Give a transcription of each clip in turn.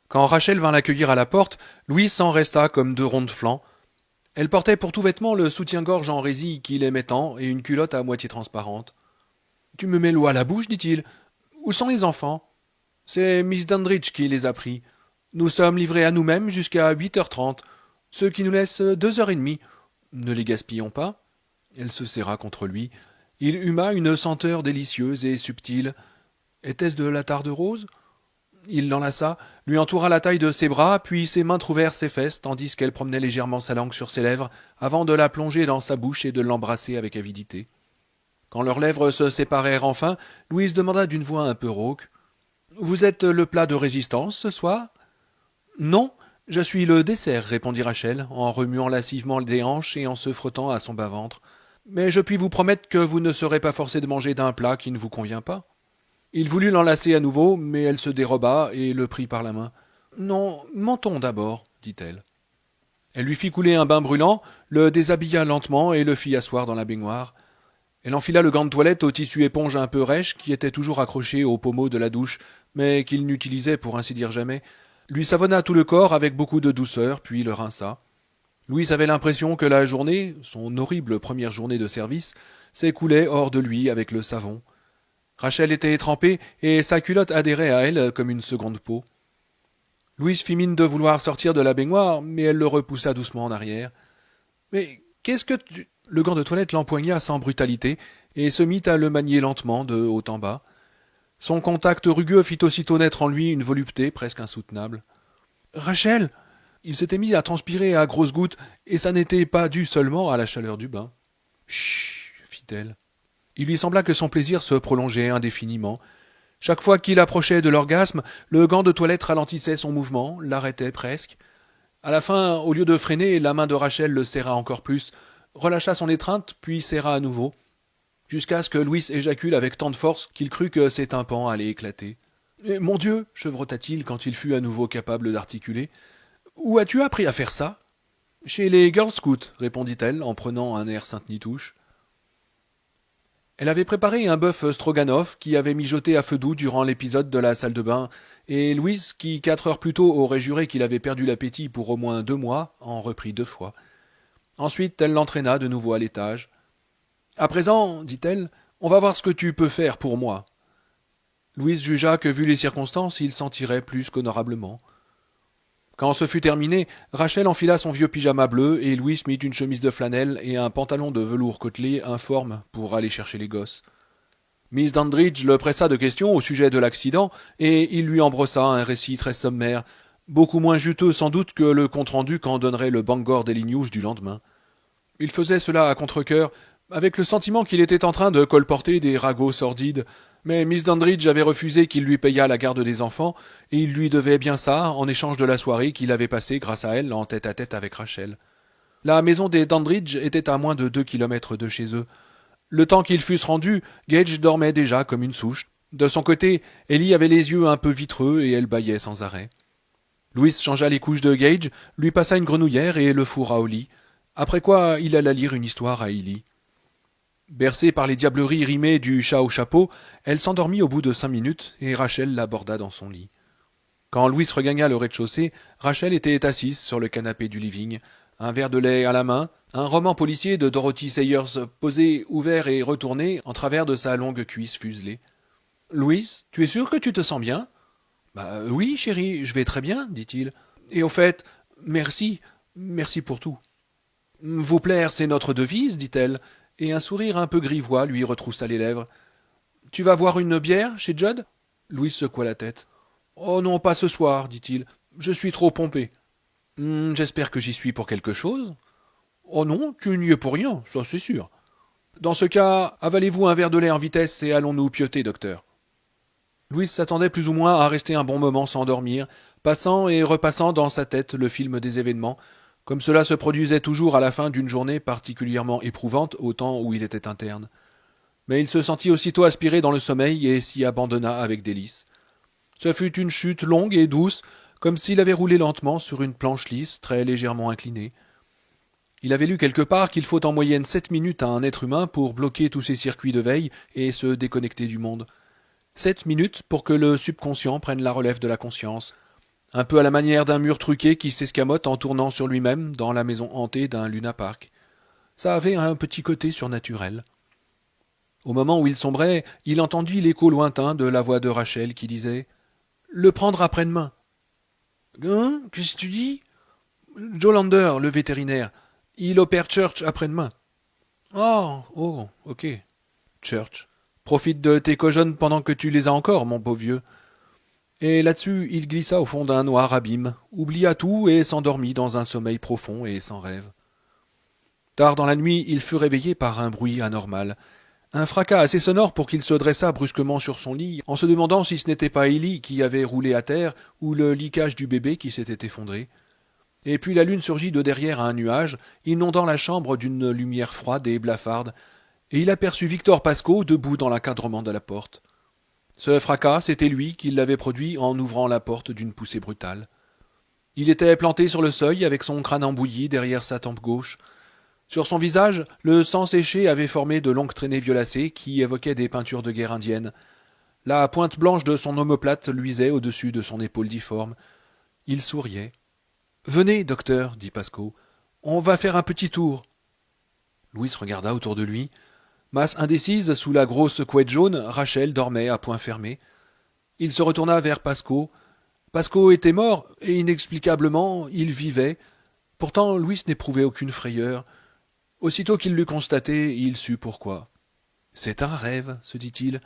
Quand Rachel vint l'accueillir à la porte, Louise s'en resta comme deux ronds de flanc. Elle portait pour tout vêtement le soutien-gorge en résille qu'il aimait tant et une culotte à moitié transparente. Tu me mets l'eau à la bouche, dit-il. Où sont les enfants? C'est Miss Dandridge qui les a pris. Nous sommes livrés à nous-mêmes jusqu'à 8h30, ce qui nous laisse 2h30. Ne les gaspillons pas. Elle se serra contre lui. Il huma une senteur délicieuse et subtile. Était-ce de la tarde rose? Il l'enlaça, lui entoura la taille de ses bras, puis ses mains trouvèrent ses fesses, tandis qu'elle promenait légèrement sa langue sur ses lèvres, avant de la plonger dans sa bouche et de l'embrasser avec avidité. Quand leurs lèvres se séparèrent enfin, Louise demanda d'une voix un peu rauque. Vous êtes le plat de résistance ce soir? Non, je suis le dessert, répondit Rachel, en remuant lascivement des hanches et en se frottant à son bas-ventre. Mais je puis vous promettre que vous ne serez pas forcé de manger d'un plat qui ne vous convient pas. Il voulut l'enlacer à nouveau, mais elle se déroba et le prit par la main. Non, mentons d'abord, dit-elle. Elle lui fit couler un bain brûlant, le déshabilla lentement et le fit asseoir dans la baignoire. Elle enfila le gant de toilette au tissu éponge un peu rêche qui était toujours accroché au pommeau de la douche, mais qu'il n'utilisait pour ainsi dire jamais, lui savonna tout le corps avec beaucoup de douceur, puis le rinça. Louise avait l'impression que la journée, son horrible première journée de service, s'écoulait hors de lui avec le savon. Rachel était trempée et sa culotte adhérait à elle comme une seconde peau. Louise fit mine de vouloir sortir de la baignoire, mais elle le repoussa doucement en arrière. Mais qu'est-ce que tu... Le gant de toilette l'empoigna sans brutalité et se mit à le manier lentement de haut en bas. Son contact rugueux fit aussitôt naître en lui une volupté presque insoutenable. Rachel! Il s'était mis à transpirer à grosses gouttes, et ça n'était pas dû seulement à la chaleur du bain. Chut! Fit-elle. Il lui sembla que son plaisir se prolongeait indéfiniment. Chaque fois qu'il approchait de l'orgasme, le gant de toilette ralentissait son mouvement, l'arrêtait presque. À la fin, au lieu de freiner, la main de Rachel le serra encore plus, relâcha son étreinte, puis serra à nouveau, jusqu'à ce que Louis éjacule avec tant de force qu'il crut que ses tympans allaient éclater. « Mon Dieu !» chevrota-t-il quand il fut à nouveau capable d'articuler. « Où as-tu appris à faire ça ?»« Chez les Girl Scouts, répondit-elle en prenant un air sainte-nitouche. Elle avait préparé un bœuf stroganoff qui avait mijoté à feu doux durant l'épisode de la salle de bain, et Louise, qui 4 heures plus tôt aurait juré qu'il avait perdu l'appétit pour au moins 2 mois, en reprit 2 fois. Ensuite, elle l'entraîna de nouveau à l'étage. « À présent, dit-elle, on va voir ce que tu peux faire pour moi. » Louise jugea que, vu les circonstances, il s'en tirait plus qu'honorablement. Quand ce fut terminé, Rachel enfila son vieux pyjama bleu et Louis mit une chemise de flanelle et un pantalon de velours côtelé informe pour aller chercher les gosses. Miss Dandridge le pressa de questions au sujet de l'accident et il lui en brossa un récit très sommaire, beaucoup moins juteux sans doute que le compte-rendu qu'en donnerait le Bangor Daily News du lendemain. Il faisait cela à contre-cœur, avec le sentiment qu'il était en train de colporter des ragots sordides, mais Miss Dandridge avait refusé qu'il lui payât la garde des enfants, et il lui devait bien ça en échange de la soirée qu'il avait passée grâce à elle en tête-à-tête avec Rachel. La maison des Dandridge était à moins de 2 kilomètres de chez eux. Le temps qu'ils fussent rendus, Gage dormait déjà comme une souche. De son côté, Ellie avait les yeux un peu vitreux et elle bâillait sans arrêt. Louis changea les couches de Gage, lui passa une grenouillère et le fourra au lit. Après quoi, il alla lire une histoire à Ellie. Bercée par les diableries rimées du chat au chapeau, elle s'endormit au bout de 5 minutes et Rachel l'aborda dans son lit. Quand Louis regagna le rez-de-chaussée, Rachel était assise sur le canapé du living, un verre de lait à la main, un roman policier de Dorothy Sayers posé, ouvert et retourné en travers de sa longue cuisse fuselée. « Louis, tu es sûr que tu te sens bien ?»« Bah oui, chérie, je vais très bien, dit-il. Et au fait, merci pour tout. »« Vous plaire, c'est notre devise, dit-elle, et un sourire un peu grivois lui retroussa les lèvres. « Tu vas boire une bière chez Judd ?» Louis secoua la tête. « Oh non, pas ce soir, dit-il. Je suis trop pompé. »« J'espère que j'y suis pour quelque chose. »« Oh non, tu n'y es pour rien, ça c'est sûr. »« Dans ce cas, avalez-vous un verre de lait en vitesse et allons-nous pioter, docteur. » Louis s'attendait plus ou moins à rester un bon moment sans dormir, passant et repassant dans sa tête le film des événements, comme cela se produisait toujours à la fin d'une journée particulièrement éprouvante au temps où il était interne. Mais il se sentit aussitôt aspiré dans le sommeil et s'y abandonna avec délice. Ce fut une chute longue et douce, comme s'il avait roulé lentement sur une planche lisse très légèrement inclinée. Il avait lu quelque part qu'il faut en moyenne 7 minutes à un être humain pour bloquer tous ses circuits de veille et se déconnecter du monde. 7 minutes pour que le subconscient prenne la relève de la conscience. un peu à la manière d'un mur truqué qui s'escamote en tournant sur lui-même dans la maison hantée d'un lunapark. Ça avait un petit côté surnaturel. Au moment où il sombrait, il entendit l'écho lointain de la voix de Rachel qui disait « Le prendre après-demain ». « Hein? Qu'est-ce que tu dis ?»« Joe Lander, le vétérinaire. Il opère Church après-demain. »« Oh, ok. Church. Profite de tes cojones pendant que tu les as encore, mon beau vieux. » Et là-dessus, il glissa au fond d'un noir abîme, oublia tout et s'endormit dans un sommeil profond et sans rêve. Tard dans la nuit, il fut réveillé par un bruit anormal. Un fracas assez sonore pour qu'il se dressât brusquement sur son lit, en se demandant si ce n'était pas Ellie qui avait roulé à terre ou le liquage du bébé qui s'était effondré. Et puis la lune surgit de derrière un nuage, inondant la chambre d'une lumière froide et blafarde, et il aperçut Victor Pascoe debout dans l'encadrement de la porte. Ce fracas, c'était lui qui l'avait produit en ouvrant la porte d'une poussée brutale. Il était planté sur le seuil avec son crâne embouilli derrière sa tempe gauche. Sur son visage, le sang séché avait formé de longues traînées violacées qui évoquaient des peintures de guerre indienne. La pointe blanche de son omoplate luisait au-dessus de son épaule difforme. Il souriait. « Venez, docteur, dit Pascoe. On va faire un petit tour. » Louis regarda autour de lui. Masse indécise sous la grosse couette jaune, Rachel dormait à poing fermé. Il se retourna vers Pascoe. Pascoe était mort, et inexplicablement, il vivait. Pourtant, Louis n'éprouvait aucune frayeur. Aussitôt qu'il l'eut constaté, il sut pourquoi. « C'est un rêve, se dit-il,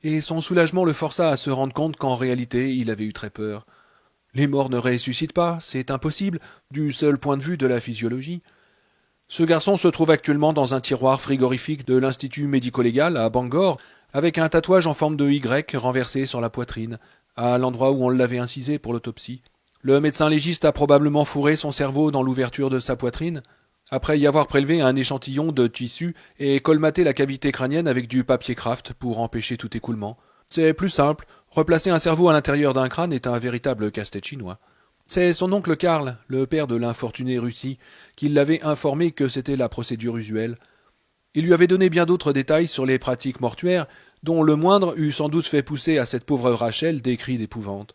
et son soulagement le força à se rendre compte qu'en réalité, il avait eu très peur. Les morts ne ressuscitent pas, c'est impossible, du seul point de vue de la physiologie. Ce garçon se trouve actuellement dans un tiroir frigorifique de l'Institut médico-légal à Bangor, avec un tatouage en forme de Y renversé sur la poitrine, à l'endroit où on l'avait incisé pour l'autopsie. Le médecin légiste a probablement fourré son cerveau dans l'ouverture de sa poitrine, après y avoir prélevé un échantillon de tissu et colmaté la cavité crânienne avec du papier kraft pour empêcher tout écoulement. C'est plus simple, replacer un cerveau à l'intérieur d'un crâne est un véritable casse-tête chinois. C'est son oncle Karl, le père de l'infortuné Russie, qui l'avait informé que c'était la procédure usuelle. Il lui avait donné bien d'autres détails sur les pratiques mortuaires, dont le moindre eût sans doute fait pousser à cette pauvre Rachel des cris d'épouvante.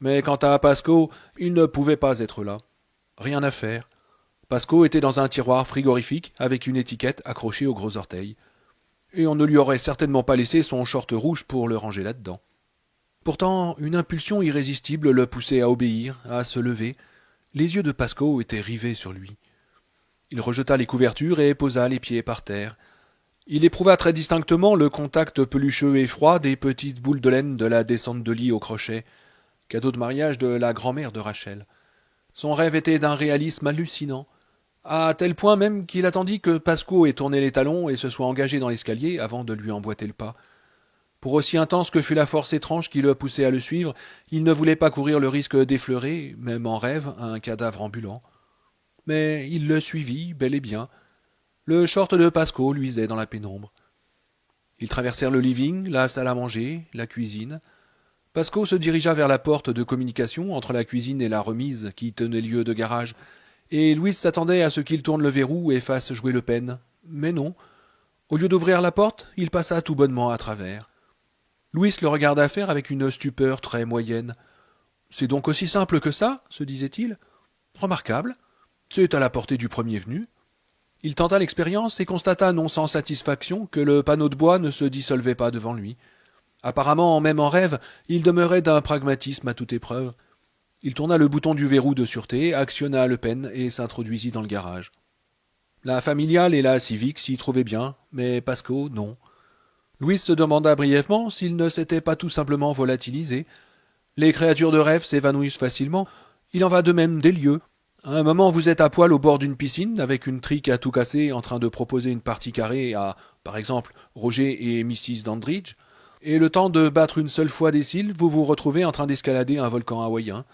Mais quant à Pascoe, il ne pouvait pas être là. Rien à faire. Pascoe était dans un tiroir frigorifique avec une étiquette accrochée au gros orteil. Et on ne lui aurait certainement pas laissé son short rouge pour le ranger là-dedans. Pourtant, une impulsion irrésistible le poussait à obéir, à se lever. Les yeux de Pascoe étaient rivés sur lui. Il rejeta les couvertures et posa les pieds par terre. Il éprouva très distinctement le contact pelucheux et froid des petites boules de laine de la descente de lit au crochet, cadeau de mariage de la grand-mère de Rachel. Son rêve était d'un réalisme hallucinant, à tel point même qu'il attendit que Pascoe ait tourné les talons et se soit engagé dans l'escalier avant de lui emboîter le pas. Pour aussi intense que fut la force étrange qui le poussait à le suivre, il ne voulait pas courir le risque d'effleurer, même en rêve, un cadavre ambulant. Mais il le suivit, bel et bien. Le short de Pascoe luisait dans la pénombre. Ils traversèrent le living, la salle à manger, la cuisine. Pascoe se dirigea vers la porte de communication entre la cuisine et la remise qui tenait lieu de garage, et Louis s'attendait à ce qu'il tourne le verrou et fasse jouer le peine. Mais non. Au lieu d'ouvrir la porte, il passa tout bonnement à travers. Louis le regarda faire avec une stupeur très moyenne. « C'est donc aussi simple que ça ?» se disait-il. « Remarquable. C'est à la portée du premier venu. » Il tenta l'expérience et constata non sans satisfaction que le panneau de bois ne se dissolvait pas devant lui. Apparemment, même en rêve, il demeurait d'un pragmatisme à toute épreuve. Il tourna le bouton du verrou de sûreté, actionna le peine et s'introduisit dans le garage. La familiale et la civique s'y trouvaient bien, mais Pascoe, non. Louis se demanda brièvement s'il ne s'était pas tout simplement volatilisé. Les créatures de rêve s'évanouissent facilement. Il en va de même des lieux. À un moment, vous êtes à poil au bord d'une piscine, avec une trique à tout casser, en train de proposer une partie carrée à, par exemple, Roger et Mrs. Dandridge. Et le temps de battre une seule fois des cils, vous vous retrouvez en train d'escalader un volcan hawaïen.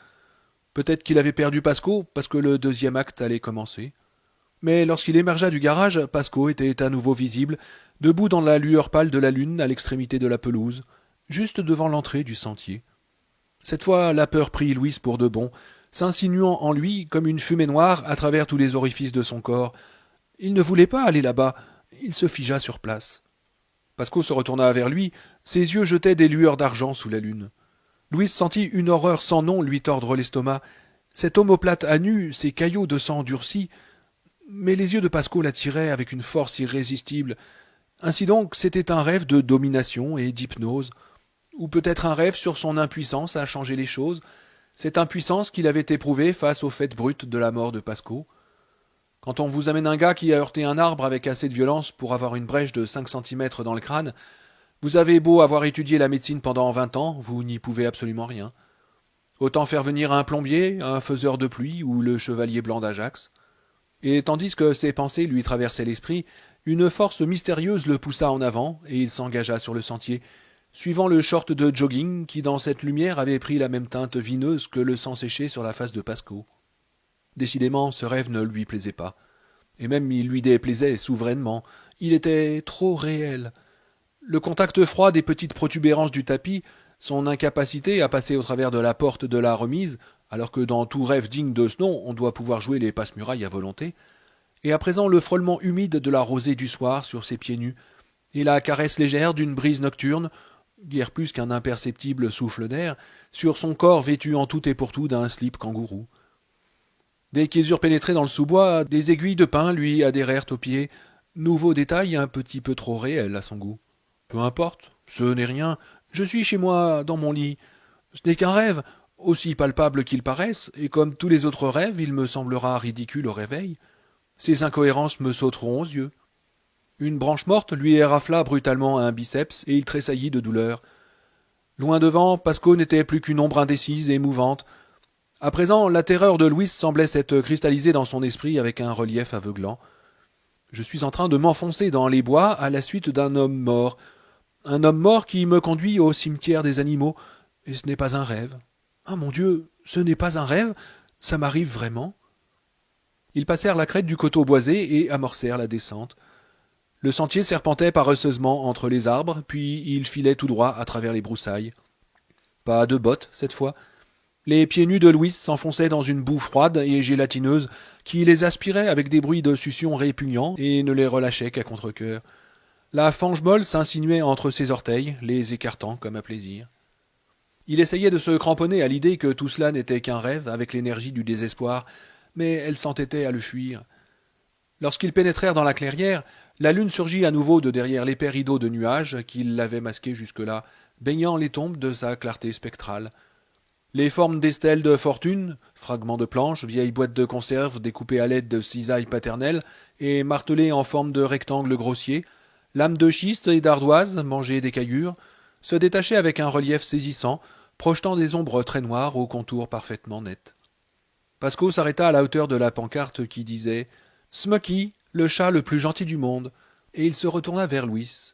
Peut-être qu'il avait perdu Pascoe, parce que le deuxième acte allait commencer. Mais lorsqu'il émergea du garage, Pascoe était à nouveau visible, debout dans la lueur pâle de la lune à l'extrémité de la pelouse, juste devant l'entrée du sentier. Cette fois, la peur prit Louis pour de bon, s'insinuant en lui comme une fumée noire à travers tous les orifices de son corps. Il ne voulait pas aller là-bas, il se figea sur place. Pascoe se retourna vers lui, ses yeux jetaient des lueurs d'argent sous la lune. Louise sentit une horreur sans nom lui tordre l'estomac. Cette omoplate à nu, ces caillots de sang durci. Mais les yeux de Pasco l'attiraient avec une force irrésistible. Ainsi donc, c'était un rêve de domination et d'hypnose, ou peut-être un rêve sur son impuissance à changer les choses, cette impuissance qu'il avait éprouvée face au fait brut de la mort de Pasco. Quand on vous amène un gars qui a heurté un arbre avec assez de violence pour avoir une brèche de 5 centimètres dans le crâne, vous avez beau avoir étudié la médecine pendant 20 ans, vous n'y pouvez absolument rien. Autant faire venir un plombier, un faiseur de pluie ou le chevalier blanc d'Ajax. Et tandis que ces pensées lui traversaient l'esprit, une force mystérieuse le poussa en avant, et il s'engagea sur le sentier, suivant le short de jogging qui, dans cette lumière, avait pris la même teinte vineuse que le sang séché sur la face de Pasco. Décidément, ce rêve ne lui plaisait pas. Et même il lui déplaisait souverainement. Il était trop réel. Le contact froid des petites protubérances du tapis, son incapacité à passer au travers de la porte de la remise, alors que dans tout rêve digne de ce nom, on doit pouvoir jouer les passe-murailles à volonté, et à présent le frôlement humide de la rosée du soir sur ses pieds nus, et la caresse légère d'une brise nocturne, guère plus qu'un imperceptible souffle d'air, sur son corps vêtu en tout et pour tout d'un slip kangourou. Dès qu'ils eurent pénétré dans le sous-bois, des aiguilles de pin lui adhérèrent aux pieds, nouveau détail un petit peu trop réel à son goût. Peu importe, ce n'est rien, je suis chez moi, dans mon lit. Ce n'est qu'un rêve, aussi palpable qu'il paraisse, et comme tous les autres rêves, il me semblera ridicule au réveil. Ces incohérences me sauteront aux yeux. Une branche morte lui érafla brutalement un biceps, et il tressaillit de douleur. Loin devant, Pasco n'était plus qu'une ombre indécise et mouvante. À présent, la terreur de Louis semblait s'être cristallisée dans son esprit avec un relief aveuglant. Je suis en train de m'enfoncer dans les bois à la suite d'un homme mort. Un homme mort qui me conduit au cimetière des animaux, et ce n'est pas un rêve. Ah mon Dieu, ce n'est pas un rêve, ça m'arrive vraiment. Ils passèrent la crête du coteau boisé et amorcèrent la descente. Le sentier serpentait paresseusement entre les arbres, puis il filait tout droit à travers les broussailles. Pas de bottes, cette fois. Les pieds nus de Louis s'enfonçaient dans une boue froide et gélatineuse qui les aspirait avec des bruits de succion répugnants et ne les relâchait qu'à contre-cœur. La fange molle s'insinuait entre ses orteils, les écartant comme à plaisir. Il essayait de se cramponner à l'idée que tout cela n'était qu'un rêve avec l'énergie du désespoir, mais elle s'entêtait à le fuir. Lorsqu'ils pénétrèrent dans la clairière, la lune surgit à nouveau de derrière l'épais rideau de nuages qui l'avait masqué jusque-là, baignant les tombes de sa clarté spectrale. Les formes des stèles de fortune, fragments de planches, vieilles boîtes de conserve découpées à l'aide de cisailles paternelles et martelées en forme de rectangles grossiers, lames de schiste et d'ardoise mangées des caillures, se détachaient avec un relief saisissant, projetant des ombres très noires aux contours parfaitement nets. Pasco s'arrêta à la hauteur de la pancarte qui disait « Smoky, le chat le plus gentil du monde », et il se retourna vers Louis.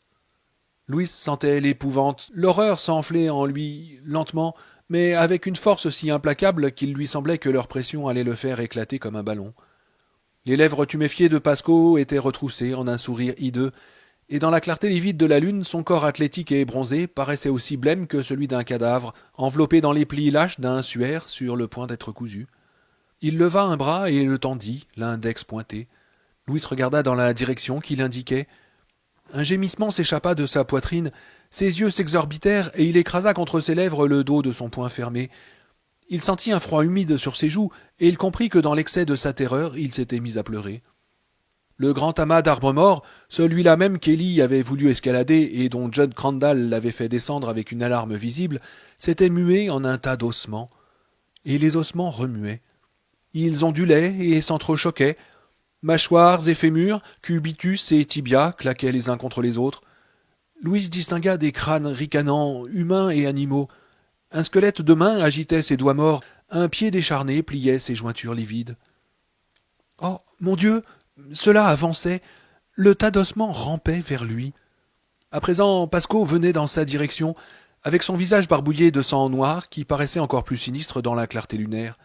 Louis sentait l'épouvante, l'horreur s'enfler en lui lentement, mais avec une force si implacable qu'il lui semblait que leur pression allait le faire éclater comme un ballon. Les lèvres tuméfiées de Pasco étaient retroussées en un sourire hideux, et dans la clarté livide de la lune, son corps athlétique et bronzé paraissait aussi blême que celui d'un cadavre, enveloppé dans les plis lâches d'un suaire sur le point d'être cousu. Il leva un bras et le tendit, l'index pointé. Louis regarda dans la direction qu'il indiquait. Un gémissement s'échappa de sa poitrine, ses yeux s'exorbitèrent et il écrasa contre ses lèvres le dos de son poing fermé. Il sentit un froid humide sur ses joues et il comprit que dans l'excès de sa terreur, il s'était mis à pleurer. Le grand amas d'arbres morts, celui-là même qu'Élie avait voulu escalader et dont John Crandall l'avait fait descendre avec une alarme visible, s'était mué en un tas d'ossements. Et les ossements remuaient. Ils ondulaient et s'entrechoquaient. Mâchoires et fémurs, cubitus et tibias claquaient les uns contre les autres. Louise distingua des crânes ricanants, humains et animaux. Un squelette de main agitait ses doigts morts, un pied décharné pliait ses jointures livides. « Oh, mon Dieu !» Cela avançait, le tas d'ossements rampait vers lui. À présent, Pasco venait dans sa direction, avec son visage barbouillé de sang noir qui paraissait encore plus sinistre dans la clarté lunaire.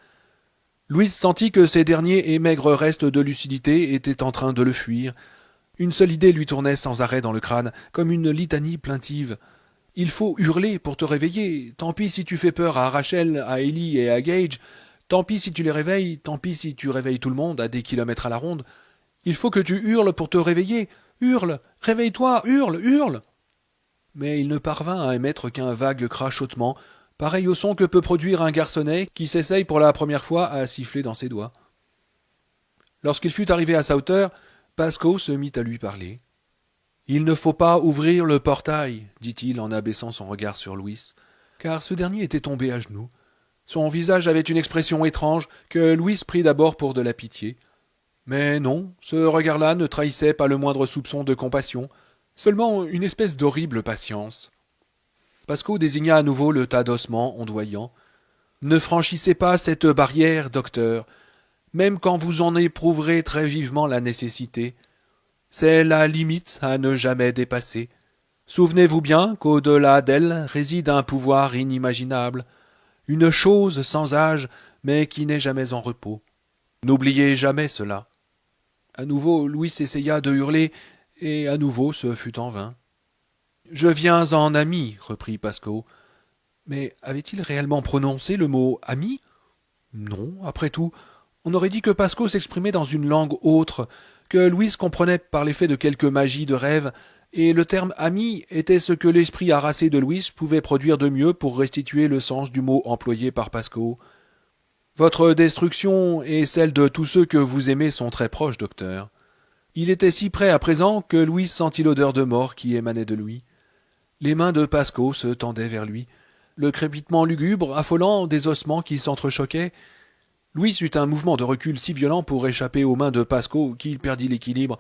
Louise sentit que ces derniers et maigres restes de lucidité étaient en train de le fuir. Une seule idée lui tournait sans arrêt dans le crâne, comme une litanie plaintive. « Il faut hurler pour te réveiller. Tant pis si tu fais peur à Rachel, à Ellie et à Gage. Tant pis si tu les réveilles, tant pis si tu réveilles tout le monde à des kilomètres à la ronde. Il faut que tu hurles pour te réveiller. Hurle, réveille-toi, hurle, hurle !» Mais il ne parvint à émettre qu'un vague crachotement, pareil au son que peut produire un garçonnet qui s'essaye pour la première fois à siffler dans ses doigts. Lorsqu'il fut arrivé à sa hauteur, Pascoe se mit à lui parler. « Il ne faut pas ouvrir le portail, dit-il en abaissant son regard sur Louis, car ce dernier était tombé à genoux. Son visage avait une expression étrange que Louis prit d'abord pour de la pitié. Mais non, ce regard-là ne trahissait pas le moindre soupçon de compassion, seulement une espèce d'horrible patience. Pascoe désigna à nouveau le tas d'ossements ondoyants. « Ne franchissez pas cette barrière, docteur, même quand vous en éprouverez très vivement la nécessité. C'est la limite à ne jamais dépasser. Souvenez-vous bien qu'au-delà d'elle réside un pouvoir inimaginable, une chose sans âge, mais qui n'est jamais en repos. N'oubliez jamais cela. » À nouveau, Louis essaya de hurler, et à nouveau ce fut en vain. « Je viens en ami, reprit Pascoe. Mais avait-il réellement prononcé le mot ami? Non, après tout, on aurait dit que Pascoe s'exprimait dans une langue autre, que Louise comprenait par l'effet de quelque magie de rêve, et le terme ami était ce que l'esprit harassé de Louise pouvait produire de mieux pour restituer le sens du mot employé par Pascoe. Votre destruction et celle de tous ceux que vous aimez sont très proches, docteur. Il était si près à présent que Louise sentit l'odeur de mort qui émanait de lui. Les mains de Pascoe se tendaient vers lui. Le crépitement lugubre, affolant des ossements qui s'entrechoquaient. Louis eut un mouvement de recul si violent pour échapper aux mains de Pascoe qu'il perdit l'équilibre.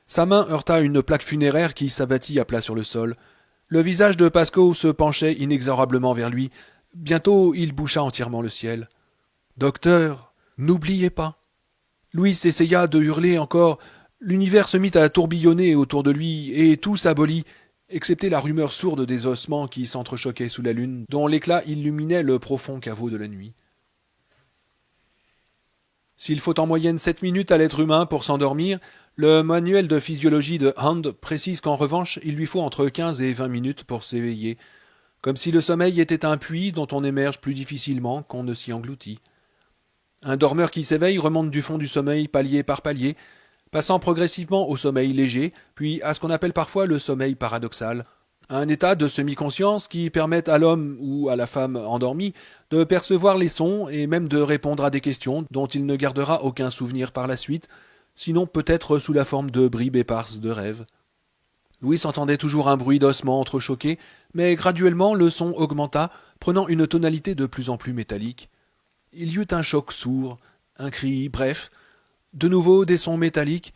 Sa main heurta une plaque funéraire qui s'abattit à plat sur le sol. Le visage de Pascoe se penchait inexorablement vers lui. Bientôt il boucha entièrement le ciel. « Docteur, n'oubliez pas !» Louis essaya de hurler encore. L'univers se mit à tourbillonner autour de lui, et tout s'abolit, excepté la rumeur sourde des ossements qui s'entrechoquaient sous la lune, dont l'éclat illuminait le profond caveau de la nuit. S'il faut en moyenne 7 minutes à l'être humain pour s'endormir, le manuel de physiologie de Hand précise qu'en revanche, il lui faut entre 15 et 20 minutes pour s'éveiller, comme si le sommeil était un puits dont on émerge plus difficilement qu'on ne s'y engloutit. Un dormeur qui s'éveille remonte du fond du sommeil palier par palier, passant progressivement au sommeil léger, puis à ce qu'on appelle parfois le sommeil paradoxal, un état de semi-conscience qui permet à l'homme ou à la femme endormie de percevoir les sons et même de répondre à des questions dont il ne gardera aucun souvenir par la suite, sinon peut-être sous la forme de bribes éparses de rêves. Louis entendait toujours un bruit d'ossements entrechoqués, mais graduellement le son augmenta, prenant une tonalité de plus en plus métallique. Il y eut un choc sourd, un cri bref, de nouveau des sons métalliques.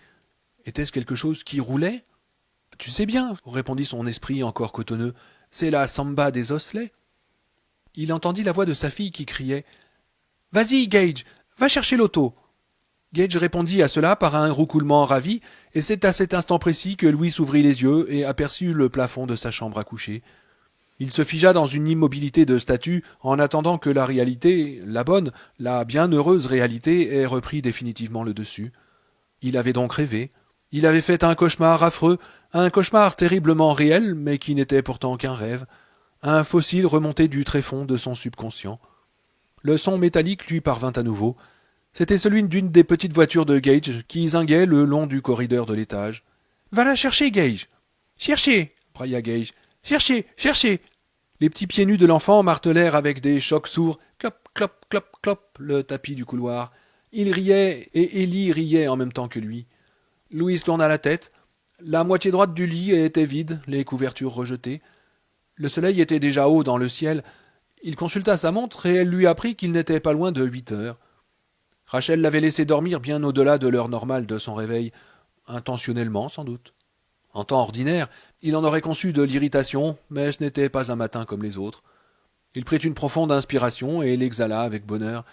Était-ce quelque chose qui roulait? « Tu sais bien, répondit son esprit encore cotonneux, c'est la samba des osselets. » Il entendit la voix de sa fille qui criait « Vas-y, Gage, va chercher l'auto !» Gage répondit à cela par un roucoulement ravi, et c'est à cet instant précis que Louis ouvrit les yeux et aperçut le plafond de sa chambre à coucher. Il se figea dans une immobilité de statue en attendant que la réalité, la bonne, la bienheureuse réalité, ait repris définitivement le dessus. Il avait donc rêvé. Il avait fait un cauchemar affreux, un cauchemar terriblement réel, mais qui n'était pourtant qu'un rêve, un fossile remonté du tréfonds de son subconscient. Le son métallique lui parvint à nouveau. C'était celui d'une des petites voitures de Gage qui zinguait le long du corridor de l'étage. « Va la chercher, Gage !»« Cherchez !» brailla Gage. « Cherchez, cherchez !» Les petits pieds nus de l'enfant martelèrent avec des chocs sourds, clop, clop, clop, clop, le tapis du couloir. Il riait, et Ellie riait en même temps que lui. Louise tourna la tête. La moitié droite du lit était vide, les couvertures rejetées. Le soleil était déjà haut dans le ciel. Il consulta sa montre et elle lui apprit qu'il n'était pas loin de 8 heures. Rachel l'avait laissé dormir bien au-delà de l'heure normale de son réveil, intentionnellement sans doute. En temps ordinaire, il en aurait conçu de l'irritation, mais ce n'était pas un matin comme les autres. Il prit une profonde inspiration et l'exhala avec bonheur.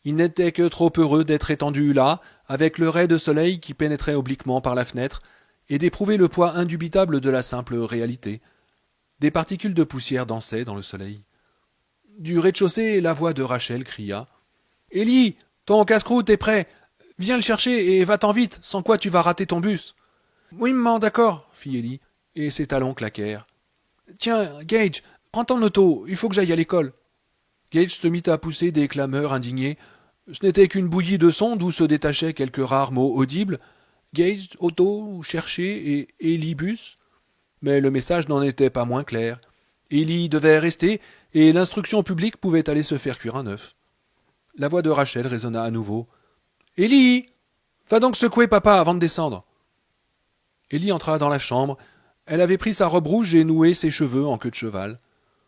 Il n'était que trop heureux d'être étendu là, avec le ray de soleil qui pénétrait obliquement par la fenêtre, et d'éprouver le poids indubitable de la simple réalité. Des particules de poussière dansaient dans le soleil. Du rez-de-chaussée, la voix de Rachel cria « Ellie, ton casse-croûte est prêt. Viens le chercher et va-t'en vite, sans quoi tu vas rater ton bus. »« Oui, maman, d'accord, » fit Ellie, et ses talons claquèrent. « Tiens, Gage, prends ton auto, il faut que j'aille à l'école. » Gage se mit à pousser des clameurs indignées. Ce n'était qu'une bouillie de sons d'où se détachaient quelques rares mots audibles. Gage, auto, chercher et Ellie bus. Mais le message n'en était pas moins clair. Ellie devait rester, et l'instruction publique pouvait aller se faire cuire un œuf. La voix de Rachel résonna à nouveau. « Élie, va donc secouer papa avant de descendre. » Élie entra dans la chambre. Elle avait pris sa robe rouge et noué ses cheveux en queue de cheval.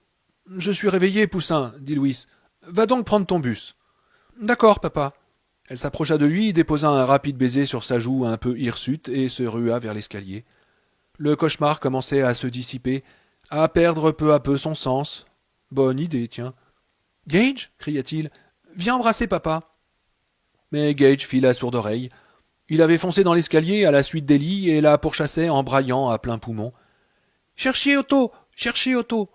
« Je suis réveillée, Poussin, dit Louis. Va donc prendre ton bus. »« D'accord, papa. » Elle s'approcha de lui, déposa un rapide baiser sur sa joue un peu hirsute et se rua vers l'escalier. Le cauchemar commençait à se dissiper, à perdre peu à peu son sens. Bonne idée, tiens. « Gage, cria-t-il, viens embrasser papa. » Mais Gage fit la sourde oreille. Il avait foncé dans l'escalier à la suite d'Élie et la pourchassait en braillant à plein poumon. « Cherchez Otto, cherchez Otto. »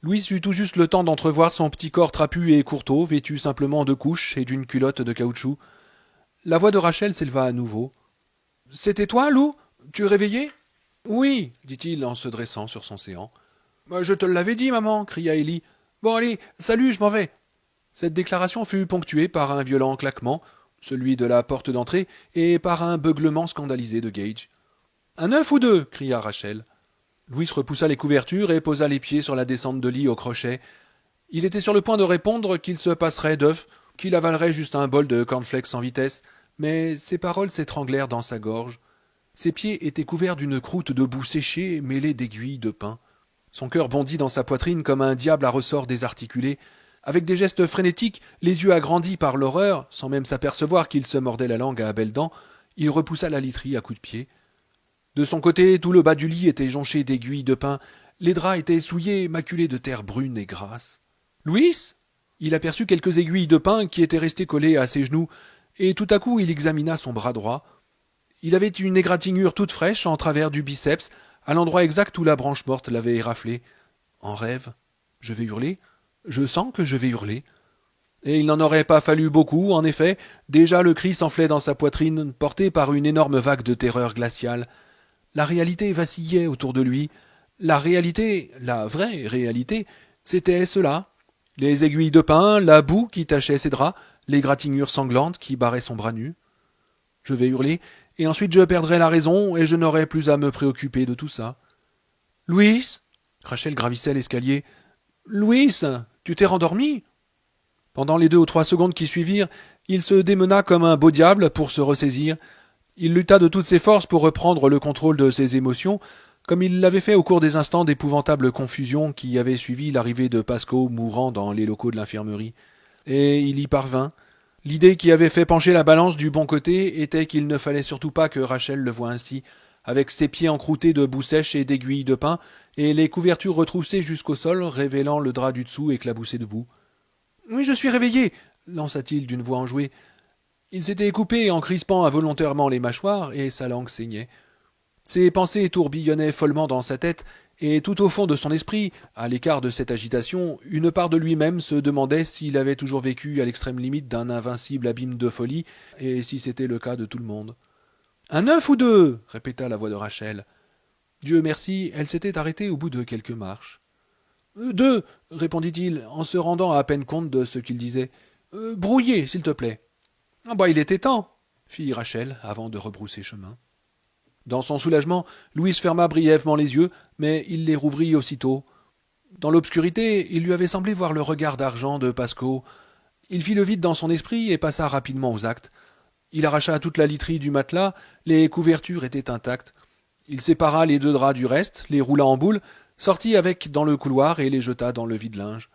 Louis eut tout juste le temps d'entrevoir son petit corps trapu et courteau, vêtu simplement de couches et d'une culotte de caoutchouc. La voix de Rachel s'éleva à nouveau. « C'était toi, Lou? Tu es réveillé ?»« Oui, dit-il en se dressant sur son séant. « Je te l'avais dit, maman, cria Élie. Bon, allez, salut, je m'en vais. » Cette déclaration fut ponctuée par un violent claquement, celui de la porte d'entrée, et par un beuglement scandalisé de Gage. « Un œuf ou deux? Cria Rachel. Louis repoussa les couvertures et posa les pieds sur la descente de lit au crochet. Il était sur le point de répondre qu'il se passerait d'œufs, qu'il avalerait juste un bol de cornflakes sans vitesse, mais ses paroles s'étranglèrent dans sa gorge. Ses pieds étaient couverts d'une croûte de boue séchée mêlée d'aiguilles de pain. Son cœur bondit dans sa poitrine comme un diable à ressort désarticulé. Avec des gestes frénétiques, les yeux agrandis par l'horreur, sans même s'apercevoir qu'il se mordait la langue à belles dents, il repoussa la literie à coups de pied. De son côté, tout le bas du lit était jonché d'aiguilles de pain. Les draps étaient souillés, maculés de terre brune et grasse. « Louis ?» Il aperçut quelques aiguilles de pain qui étaient restées collées à ses genoux, et tout à coup il examina son bras droit. Il avait une égratignure toute fraîche en travers du biceps, à l'endroit exact où la branche morte l'avait éraflé. En rêve. Je vais hurler. Je sens que je vais hurler. Et il n'en aurait pas fallu beaucoup, en effet. Déjà le cri s'enflait dans sa poitrine, porté par une énorme vague de terreur glaciale. La réalité vacillait autour de lui. La réalité, la vraie réalité, c'était cela. Les aiguilles de pain, la boue qui tachait ses draps, les gratignures sanglantes qui barraient son bras nu. Je vais hurler, et ensuite je perdrai la raison, et je n'aurai plus à me préoccuper de tout ça. « Louis » Rachel gravissait l'escalier. « Louis, tu t'es rendormi ?» Pendant les 2 ou 3 secondes qui suivirent, il se démena comme un beau diable pour se ressaisir. Il lutta de toutes ses forces pour reprendre le contrôle de ses émotions, comme il l'avait fait au cours des instants d'épouvantable confusion qui avaient suivi l'arrivée de Pasco mourant dans les locaux de l'infirmerie. Et il y parvint. L'idée qui avait fait pencher la balance du bon côté était qu'il ne fallait surtout pas que Rachel le voie ainsi, avec ses pieds encroutés de boue sèche et d'aiguilles de pain, et les couvertures retroussées jusqu'au sol, révélant le drap du dessous éclaboussé de boue. « Oui, je suis réveillé !» lança-t-il d'une voix enjouée. Il s'était coupé en crispant involontairement les mâchoires, et sa langue saignait. Ses pensées tourbillonnaient follement dans sa tête, et tout au fond de son esprit, à l'écart de cette agitation, une part de lui-même se demandait s'il avait toujours vécu à l'extrême limite d'un invincible abîme de folie, et si c'était le cas de tout le monde. « Un œuf ou deux ?» répéta la voix de Rachel. Dieu merci, elle s'était arrêtée au bout de quelques marches. « Deux, répondit-il, en se rendant à peine compte de ce qu'il disait. « Brouillé, s'il te plaît. »« Ah bah, il était temps !» fit Rachel avant de rebrousser chemin. Dans son soulagement, Louis ferma brièvement les yeux, mais il les rouvrit aussitôt. Dans l'obscurité, il lui avait semblé voir le regard d'argent de Pasco. Il fit le vide dans son esprit et passa rapidement aux actes. Il arracha toute la literie du matelas, les couvertures étaient intactes. Il sépara les 2 draps du reste, les roula en boule, sortit avec dans le couloir et les jeta dans le vide-linge.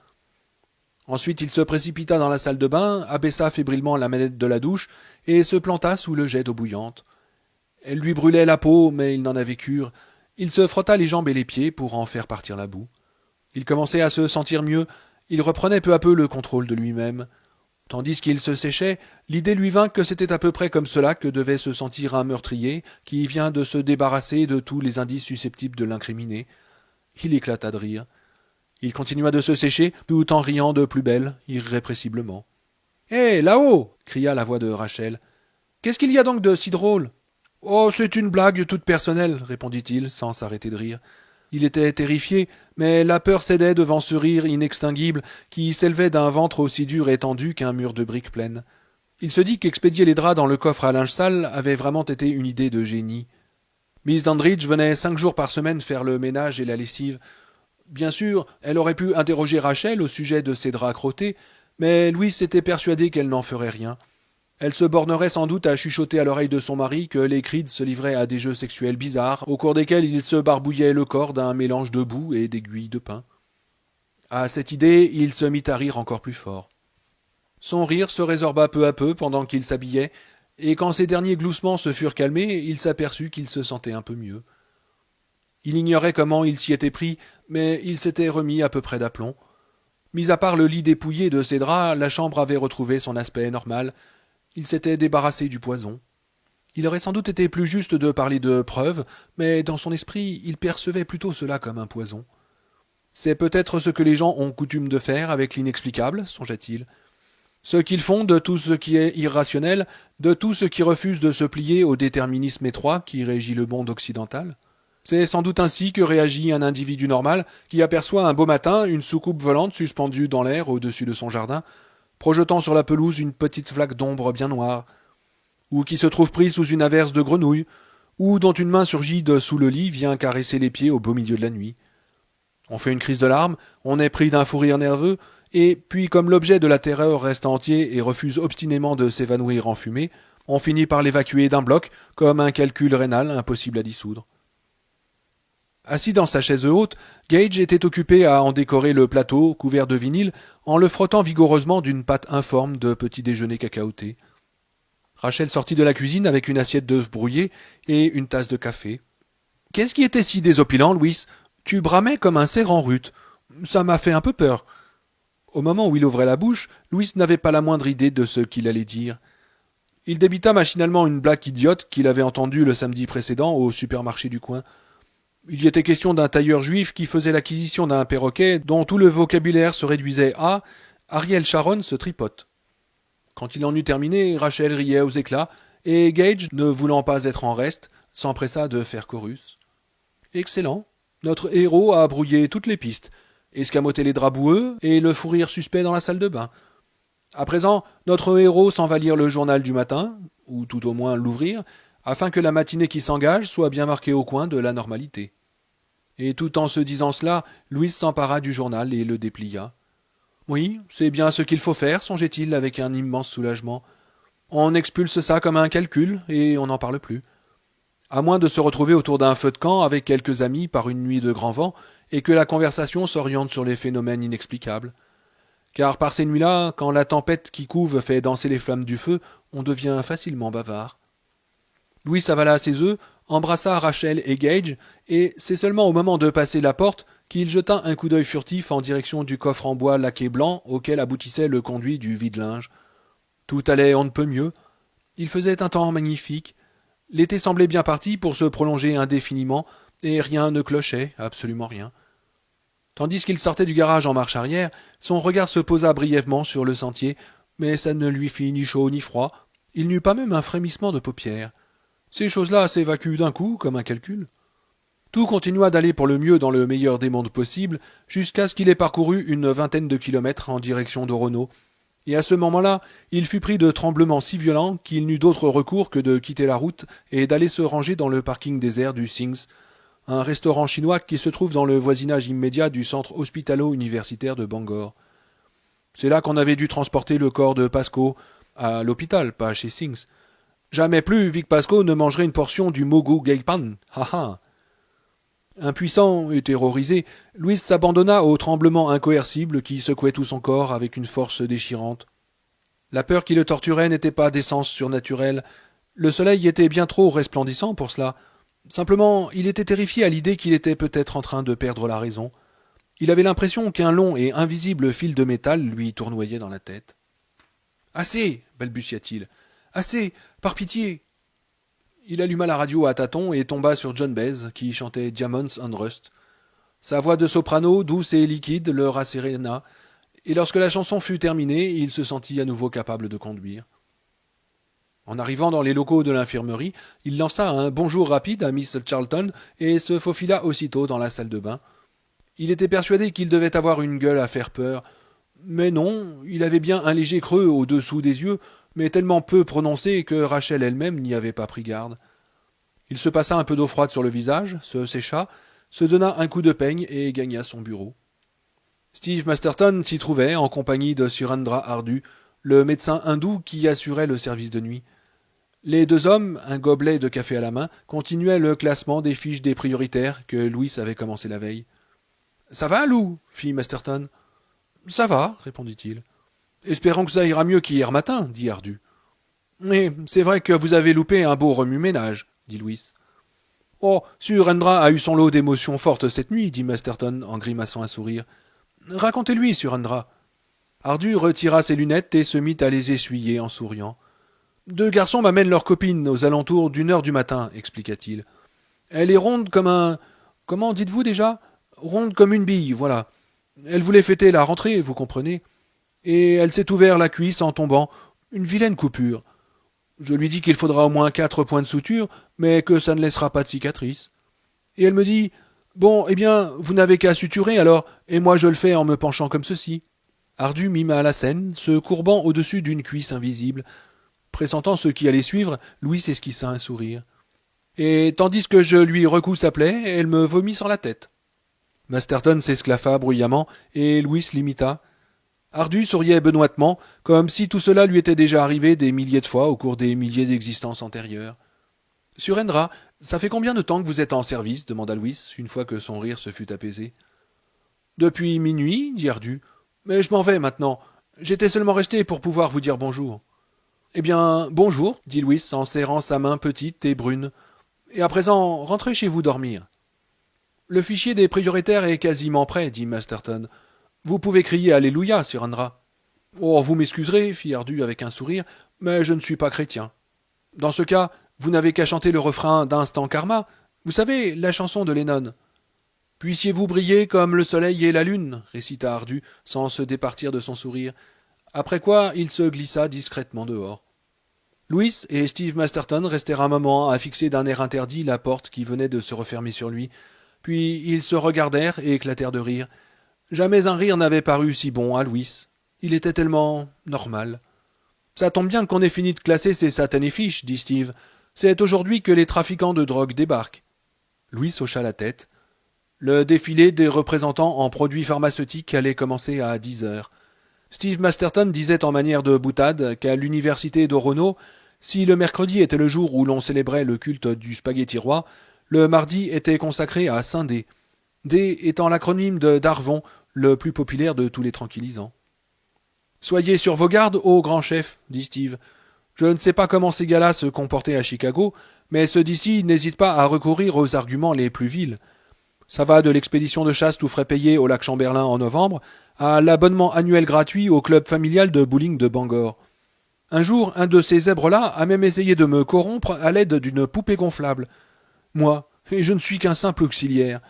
Ensuite il se précipita dans la salle de bain, abaissa fébrilement la manette de la douche et se planta sous le jet d'eau bouillante. Elle lui brûlait la peau, mais il n'en avait cure. Il se frotta les jambes et les pieds pour en faire partir la boue. Il commençait à se sentir mieux, il reprenait peu à peu le contrôle de lui-même. Tandis qu'il se séchait, l'idée lui vint que c'était à peu près comme cela que devait se sentir un meurtrier qui vient de se débarrasser de tous les indices susceptibles de l'incriminer. Il éclata de rire. Il continua de se sécher, tout en riant de plus belle, irrépressiblement. « Hé, là-haut » cria la voix de Rachel. « Qu'est-ce qu'il y a donc de si drôle ?»« Oh, c'est une blague toute personnelle, » répondit-il, sans s'arrêter de rire. Il était terrifié, mais la peur cédait devant ce rire inextinguible qui s'élevait d'un ventre aussi dur et tendu qu'un mur de briques pleines. Il se dit qu'expédier les draps dans le coffre à linge sale avait vraiment été une idée de génie. Miss Dandridge venait 5 jours par semaine faire le ménage et la lessive. Bien sûr, elle aurait pu interroger Rachel au sujet de ses draps crottés, mais Louise était persuadée qu'elle n'en ferait rien. Elle se bornerait sans doute à chuchoter à l'oreille de son mari que les Creed se livraient à des jeux sexuels bizarres, au cours desquels ils se barbouillaient le corps d'un mélange de boue et d'aiguilles de pain. À cette idée, il se mit à rire encore plus fort. Son rire se résorba peu à peu pendant qu'il s'habillait, et quand ces derniers gloussements se furent calmés, il s'aperçut qu'il se sentait un peu mieux. Il ignorait comment il s'y était pris, mais il s'était remis à peu près d'aplomb. Mis à part le lit dépouillé de ses draps, la chambre avait retrouvé son aspect normal. Il s'était débarrassé du poison. Il aurait sans doute été plus juste de parler de preuves, mais dans son esprit, il percevait plutôt cela comme un poison. C'est peut-être ce que les gens ont coutume de faire avec l'inexplicable, songea-t-il. Ce qu'ils font de tout ce qui est irrationnel, de tout ce qui refuse de se plier au déterminisme étroit qui régit le monde occidental. C'est sans doute ainsi que réagit un individu normal qui aperçoit un beau matin une soucoupe volante suspendue dans l'air au-dessus de son jardin, projetant sur la pelouse une petite flaque d'ombre bien noire, ou qui se trouve pris sous une averse de grenouilles, ou dont une main surgit de sous le lit vient caresser les pieds au beau milieu de la nuit. On fait une crise de larmes, on est pris d'un fou rire nerveux, et puis comme l'objet de la terreur reste entier et refuse obstinément de s'évanouir en fumée, on finit par l'évacuer d'un bloc, comme un calcul rénal impossible à dissoudre. Assis dans sa chaise haute, Gage était occupé à en décorer le plateau couvert de vinyle en le frottant vigoureusement d'une pâte informe de petit déjeuner cacaoté. Rachel sortit de la cuisine avec une assiette d'œufs brouillés et une tasse de café. « Qu'est-ce qui était si désopilant, Louis ? Tu bramais comme un cerf en rut. Ça m'a fait un peu peur. » Au moment où il ouvrait la bouche, Louis n'avait pas la moindre idée de ce qu'il allait dire. Il débita machinalement une blague idiote qu'il avait entendue le samedi précédent au supermarché du coin. Il y était question d'un tailleur juif qui faisait l'acquisition d'un perroquet dont tout le vocabulaire se réduisait à « Ariel Sharon se tripote ». Quand il en eut terminé, Rachel riait aux éclats, et Gage, ne voulant pas être en reste, s'empressa de faire chorus. « Excellent. Notre héros a brouillé toutes les pistes, escamoté les draps boueux et le fou rire suspect dans la salle de bain. À présent, notre héros s'en va lire le journal du matin, ou tout au moins l'ouvrir, afin que la matinée qui s'engage soit bien marquée au coin de la normalité. » Et tout en se disant cela, Louise s'empara du journal et le déplia. Oui, c'est bien ce qu'il faut faire, songeait-il avec un immense soulagement. On expulse ça comme un calcul, et on n'en parle plus. À moins de se retrouver autour d'un feu de camp avec quelques amis par une nuit de grand vent, et que la conversation s'oriente sur les phénomènes inexplicables. Car par ces nuits-là, quand la tempête qui couve fait danser les flammes du feu, on devient facilement bavard. Louis avala ses œufs, embrassa Rachel et Gage, et c'est seulement au moment de passer la porte qu'il jeta un coup d'œil furtif en direction du coffre en bois laqué blanc auquel aboutissait le conduit du vide-linge. Tout allait on ne peut mieux. Il faisait un temps magnifique. L'été semblait bien parti pour se prolonger indéfiniment, et rien ne clochait, absolument rien. Tandis qu'il sortait du garage en marche arrière, son regard se posa brièvement sur le sentier, mais ça ne lui fit ni chaud ni froid. Il n'eut pas même un frémissement de paupières. Ces choses-là s'évacuent d'un coup, comme un calcul. Tout continua d'aller pour le mieux dans le meilleur des mondes possibles, jusqu'à ce qu'il ait parcouru une vingtaine de kilomètres en direction d'Orono. Et à ce moment-là, il fut pris de tremblements si violents qu'il n'eut d'autre recours que de quitter la route et d'aller se ranger dans le parking désert du Sings, un restaurant chinois qui se trouve dans le voisinage immédiat du centre hospitalo-universitaire de Bangor. C'est là qu'on avait dû transporter le corps de Pasco, à l'hôpital, pas chez Sings. Jamais plus Vic Pasco ne mangerait une portion du Mogu Geipan. Ha ha. Impuissant et terrorisé, Louis s'abandonna au tremblement incoercible qui secouait tout son corps avec une force déchirante. La peur qui le torturait n'était pas d'essence surnaturelle. Le soleil était bien trop resplendissant pour cela. Simplement, il était terrifié à l'idée qu'il était peut-être en train de perdre la raison. Il avait l'impression qu'un long et invisible fil de métal lui tournoyait dans la tête. « Assez !» balbutia-t-il. « Assez ! Par pitié !» Il alluma la radio à tâtons et tomba sur John Baez, qui chantait Diamonds and Rust. Sa voix de soprano, douce et liquide, le rasséréna, et lorsque la chanson fut terminée, il se sentit à nouveau capable de conduire. En arrivant dans les locaux de l'infirmerie, il lança un bonjour rapide à Miss Charlton et se faufila aussitôt dans la salle de bain. Il était persuadé qu'il devait avoir une gueule à faire peur. Mais non, il avait bien un léger creux au-dessous des yeux, mais tellement peu prononcé que Rachel elle-même n'y avait pas pris garde. Il se passa un peu d'eau froide sur le visage, se sécha, se donna un coup de peigne et gagna son bureau. Steve Masterton s'y trouvait en compagnie de Surendra Ardu, le médecin hindou qui assurait le service de nuit. Les deux hommes, un gobelet de café à la main, continuaient le classement des fiches des prioritaires que Louis avait commencé la veille. « Ça va, Lou » fit Masterton. « Ça va, répondit-il. « Espérons que ça ira mieux qu'hier matin, dit Ardu. « Mais c'est vrai que vous avez loupé un beau remue-ménage, dit Louis. « Oh, Surendra a eu son lot d'émotions fortes cette nuit, dit Masterton en grimaçant un sourire. « Racontez-lui, Surendra. » Ardu retira ses lunettes et se mit à les essuyer en souriant. « Deux garçons m'amènent leur copine aux alentours d'1 heure du matin, expliqua-t-il. Elle est ronde comme un... Comment dites-vous déjà ? Ronde comme une bille, voilà. Elle voulait fêter la rentrée, vous comprenez. Et elle s'est ouvert la cuisse en tombant. Une vilaine coupure. Je lui dis qu'il faudra au moins 4 points de suture, mais que ça ne laissera pas de cicatrice. Et elle me dit « Bon, eh bien, vous n'avez qu'à suturer alors, et moi je le fais en me penchant comme ceci. » Ardu mima la scène, se courbant au-dessus d'une cuisse invisible. Pressentant ce qui allait suivre, Louis esquissa un sourire. Et tandis que je lui recousse sa plaie, elle me vomit sur la tête. Masterton s'esclaffa bruyamment, et Louis l'imita. Ardu souriait benoîtement, comme si tout cela lui était déjà arrivé des milliers de fois au cours des milliers d'existences antérieures. « Surendra, ça fait combien de temps que vous êtes en service » demanda Louis, une fois que son rire se fut apaisé. « Depuis minuit, dit Ardu. Mais je m'en vais maintenant. J'étais seulement resté pour pouvoir vous dire bonjour. »« Eh bien, bonjour, dit Louis en serrant sa main petite et brune. Et à présent, rentrez chez vous dormir. »« Le fichier des prioritaires est quasiment prêt, dit Masterton. Vous pouvez crier Alléluia, Surendra. »« Oh, vous m'excuserez, fit Ardu avec un sourire, mais je ne suis pas chrétien. Dans ce cas, vous n'avez qu'à chanter le refrain d'Instant Karma. Vous savez, la chanson de Lennon. « Puissiez-vous briller comme le soleil et la lune » récita Ardu, sans se départir de son sourire, après quoi il se glissa discrètement dehors. Louis et Steve Masterton restèrent un moment à fixer d'un air interdit la porte qui venait de se refermer sur lui, puis ils se regardèrent et éclatèrent de rire. Jamais un rire n'avait paru si bon à Louis. Il était tellement normal. « Ça tombe bien qu'on ait fini de classer ces satanées fiches, dit Steve. C'est aujourd'hui que les trafiquants de drogue débarquent. » Louis hocha la tête. Le défilé des représentants en produits pharmaceutiques allait commencer à 10 heures. Steve Masterton disait en manière de boutade qu'à l'université d'Orono, si le mercredi était le jour où l'on célébrait le culte du spaghetti roi, le mardi était consacré à Saint D. D étant l'acronyme de Darvon, le plus populaire de tous les tranquillisants. « Soyez sur vos gardes, ô grand chef, dit Steve. Je ne sais pas comment ces gars-là se comportaient à Chicago, mais ceux d'ici n'hésitent pas à recourir aux arguments les plus vils. Ça va de l'expédition de chasse tout frais payé au lac Chamberlain en novembre, à l'abonnement annuel gratuit au club familial de bowling de Bangor. Un jour, un de ces zèbres-là a même essayé de me corrompre à l'aide d'une poupée gonflable. Moi, et je ne suis qu'un simple auxiliaire.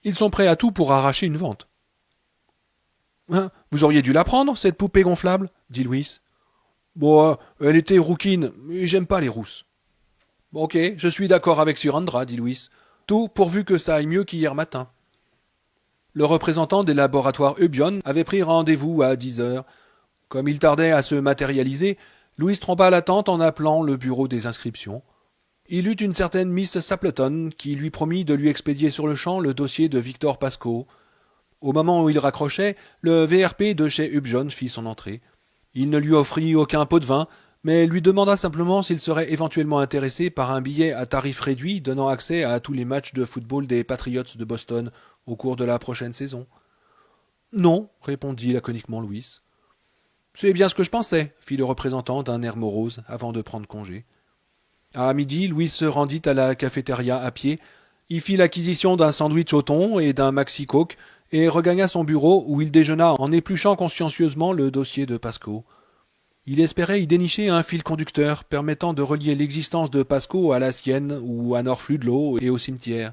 Ils sont prêts à tout pour arracher une vente. Hein, vous auriez dû la prendre, cette poupée gonflable, dit Louis. Bon, elle était rouquine, mais j'aime pas les rousses. Ok, je suis d'accord avec Surendra, dit Louis. Tout pourvu que ça aille mieux qu'hier matin. Le représentant des laboratoires Ubion avait pris rendez-vous à 10 heures. Comme il tardait à se matérialiser, Louis trompa l'attente en appelant le bureau des inscriptions. Il eut une certaine Miss Sapleton qui lui promit de lui expédier sur le champ le dossier de Victor Pascoe. Au moment où il raccrochait, le VRP de chez Upjohn fit son entrée. Il ne lui offrit aucun pot de vin, mais lui demanda simplement s'il serait éventuellement intéressé par un billet à tarif réduit donnant accès à tous les matchs de football des Patriots de Boston au cours de la prochaine saison. « Non, répondit laconiquement Louis. « C'est bien ce que je pensais, fit le représentant d'un air morose avant de prendre congé. À midi, Louis se rendit à la cafétéria à pied, y fit l'acquisition d'un sandwich au thon et d'un maxi coke et regagna son bureau où il déjeuna en épluchant consciencieusement le dossier de Pascoe. Il espérait y dénicher un fil conducteur permettant de relier l'existence de Pascoe à la sienne ou à North-Ludlow et au cimetière.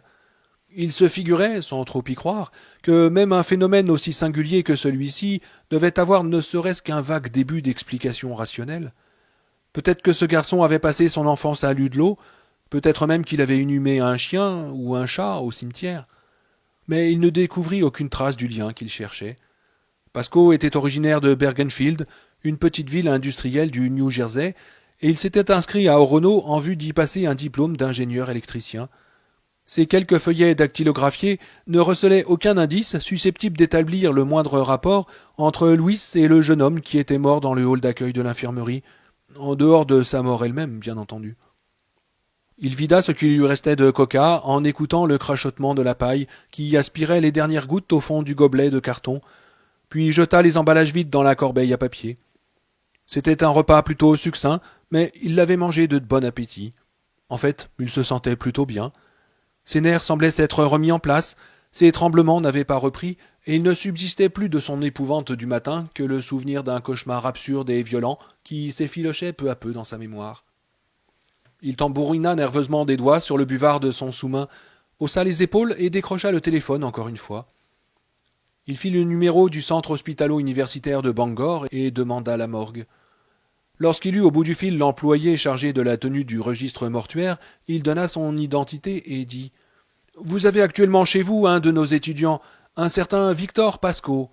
Il se figurait, sans trop y croire, que même un phénomène aussi singulier que celui-ci devait avoir ne serait-ce qu'un vague début d'explication rationnelle. Peut-être que ce garçon avait passé son enfance à Ludlow, peut-être même qu'il avait inhumé un chien ou un chat au cimetière. Mais il ne découvrit aucune trace du lien qu'il cherchait. Pascoe était originaire de Bergenfield, une petite ville industrielle du New Jersey, et il s'était inscrit à Orono en vue d'y passer un diplôme d'ingénieur électricien. Ces quelques feuillets dactylographiés ne recelaient aucun indice susceptible d'établir le moindre rapport entre Louis et le jeune homme qui était mort dans le hall d'accueil de l'infirmerie, en dehors de sa mort elle-même, bien entendu. Il vida ce qui lui restait de coca en écoutant le crachotement de la paille qui aspirait les dernières gouttes au fond du gobelet de carton, puis jeta les emballages vides dans la corbeille à papier. C'était un repas plutôt succinct, mais il l'avait mangé de bon appétit. En fait, il se sentait plutôt bien. Ses nerfs semblaient s'être remis en place, ses tremblements n'avaient pas repris, et il ne subsistait plus de son épouvante du matin que le souvenir d'un cauchemar absurde et violent qui s'effilochait peu à peu dans sa mémoire. Il tambourina nerveusement des doigts sur le buvard de son sous-main, haussa les épaules et décrocha le téléphone encore une fois. Il fit le numéro du centre hospitalo-universitaire de Bangor et demanda la morgue. Lorsqu'il eut au bout du fil l'employé chargé de la tenue du registre mortuaire, il donna son identité et dit « Vous avez actuellement chez vous un de nos étudiants, un certain Victor Pasco. »«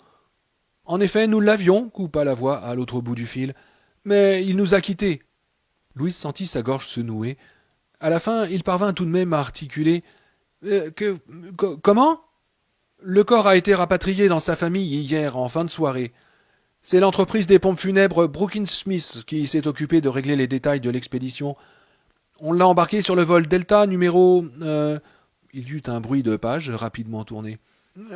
En effet, nous l'avions, coupa la voix à l'autre bout du fil, mais il nous a quittés. » Louise sentit sa gorge se nouer. À la fin, il parvint tout de même à articuler comment ? Le corps a été rapatrié dans sa famille hier en fin de soirée. C'est l'entreprise des pompes funèbres Brookins Smith qui s'est occupée de régler les détails de l'expédition. On l'a embarqué sur le vol Delta numéro... Il y eut un bruit de page rapidement tourné.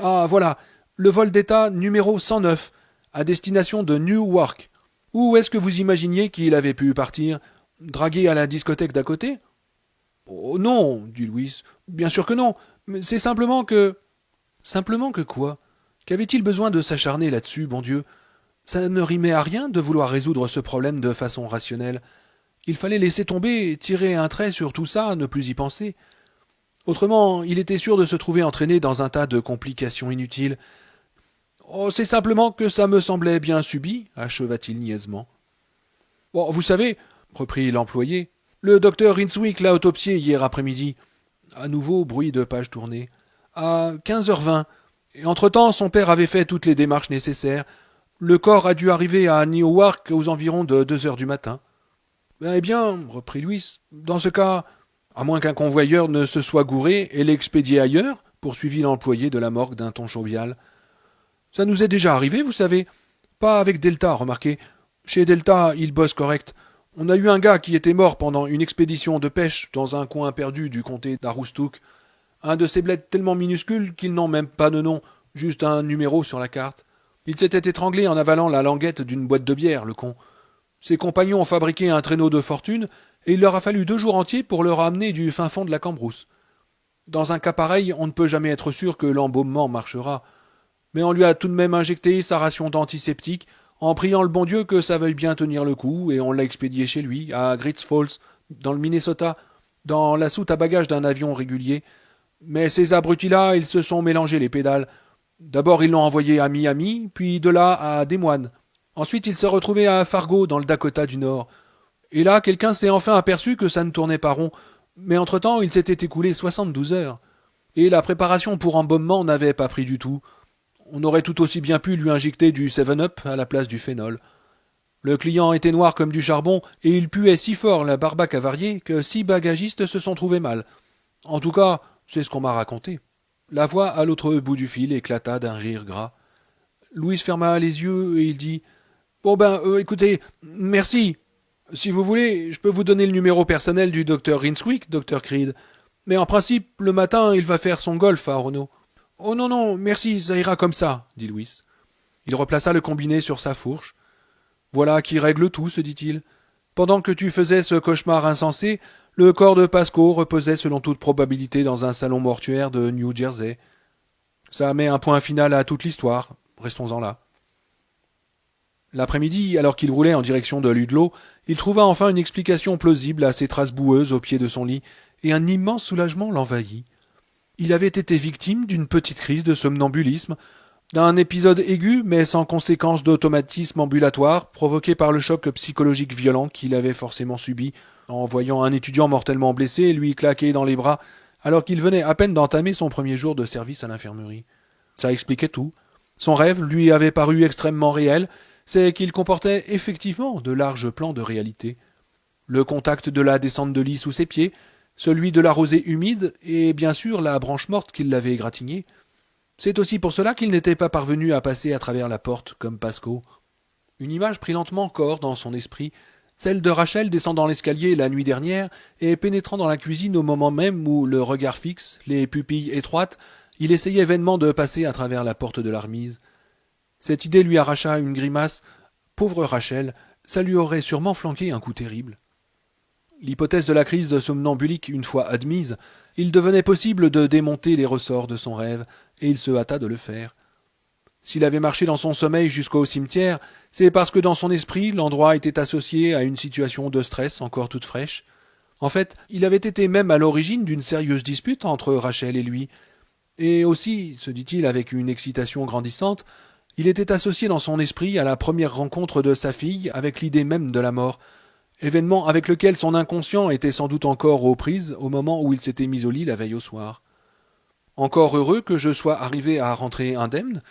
Ah, voilà, le vol Delta numéro 109, à destination de Newark. Où est-ce que vous imaginiez qu'il avait pu partir ? Dragué à la discothèque d'à côté ? Oh non, dit Louis. Bien sûr que non. Mais c'est simplement que... Simplement que quoi ? Qu'avait-il besoin de s'acharner là-dessus, bon Dieu ? Ça ne rimait à rien de vouloir résoudre ce problème de façon rationnelle. Il fallait laisser tomber, tirer un trait sur tout ça, ne plus y penser. Autrement, il était sûr de se trouver entraîné dans un tas de complications inutiles. Oh, c'est simplement que ça me semblait bien subi, acheva-t-il niaisement. Bon, vous savez, reprit l'employé, le docteur Rinswick l'a autopsié hier après-midi. À nouveau, bruit de page tournée. À 15h20. Et entre-temps, son père avait fait toutes les démarches nécessaires. Le corps a dû arriver à Newark aux environs de 2h du matin. Eh bien, reprit Louis, dans ce cas, à moins qu'un convoyeur ne se soit gouré et l'expédié ailleurs, poursuivit l'employé de la morgue d'un ton jovial. Ça nous est déjà arrivé, vous savez. Pas avec Delta, remarquez. Chez Delta, ils bossent correct. On a eu un gars qui était mort pendant une expédition de pêche dans un coin perdu du comté d'Aroostook. Un de ces bleds tellement minuscules qu'ils n'ont même pas de nom, juste un numéro sur la carte. Il s'était étranglé en avalant la languette d'une boîte de bière, le con. Ses compagnons ont fabriqué un traîneau de fortune, et il leur a fallu 2 jours entiers pour le ramener du fin fond de la Cambrousse. Dans un cas pareil, on ne peut jamais être sûr que l'embaumement marchera. Mais on lui a tout de même injecté sa ration d'antiseptique, en priant le bon Dieu que ça veuille bien tenir le coup, et on l'a expédié chez lui, à Great Falls, dans le Minnesota, dans la soute à bagages d'un avion régulier. Mais ces abrutis-là, ils se sont mélangés les pédales. D'abord, ils l'ont envoyé à Miami, puis de là à Des Moines. Ensuite, il s'est retrouvé à Fargo, dans le Dakota du Nord. Et là, quelqu'un s'est enfin aperçu que ça ne tournait pas rond. Mais entre-temps, il s'était écoulé 72 heures. Et la préparation pour embaumement n'avait pas pris du tout. On aurait tout aussi bien pu lui injecter du 7-Up à la place du phénol. Le client était noir comme du charbon, et il puait si fort la barbaque avariée que 6 bagagistes se sont trouvés mal. En tout cas, c'est ce qu'on m'a raconté. La voix à l'autre bout du fil éclata d'un rire gras. Louise ferma les yeux et il dit « Bon écoutez, merci. Si vous voulez, je peux vous donner le numéro personnel du docteur Rinswick, docteur Creed. Mais en principe, le matin, il va faire son golf à Renault. »« Oh non, merci, ça ira comme ça, » dit Louis. Il replaça le combiné sur sa fourche. « Voilà qui règle tout, se dit-il. Pendant que tu faisais ce cauchemar insensé, le corps de Pasco reposait selon toute probabilité dans un salon mortuaire de New Jersey. Ça met un point final à toute l'histoire. Restons-en là. » L'après-midi, alors qu'il roulait en direction de Ludlow, il trouva enfin une explication plausible à ces traces boueuses au pied de son lit, et un immense soulagement l'envahit. Il avait été victime d'une petite crise de somnambulisme, d'un épisode aigu mais sans conséquence d'automatisme ambulatoire provoqué par le choc psychologique violent qu'il avait forcément subi en voyant un étudiant mortellement blessé lui claquer dans les bras alors qu'il venait à peine d'entamer son premier jour de service à l'infirmerie. Ça expliquait tout. Son rêve lui avait paru extrêmement réel, c'est qu'il comportait effectivement de larges plans de réalité. Le contact de la descente de lit sous ses pieds, celui de la rosée humide et bien sûr la branche morte qui l'avait égratignée. C'est aussi pour cela qu'il n'était pas parvenu à passer à travers la porte comme Pasco. Une image prit lentement corps dans son esprit, celle de Rachel descendant l'escalier la nuit dernière et pénétrant dans la cuisine au moment même où, le regard fixe, les pupilles étroites, il essayait vainement de passer à travers la porte de la remise. Cette idée lui arracha une grimace. Pauvre Rachel, ça lui aurait sûrement flanqué un coup terrible. L'hypothèse de la crise somnambulique une fois admise, il devenait possible de démonter les ressorts de son rêve, et il se hâta de le faire. S'il avait marché dans son sommeil jusqu'au cimetière, c'est parce que dans son esprit, l'endroit était associé à une situation de stress encore toute fraîche. En fait, il avait été même à l'origine d'une sérieuse dispute entre Rachel et lui. Et aussi, se dit-il avec une excitation grandissante, il était associé dans son esprit à la première rencontre de sa fille avec l'idée même de la mort, événement avec lequel son inconscient était sans doute encore aux prises au moment où il s'était mis au lit la veille au soir. Encore heureux que je sois arrivé à rentrer indemne.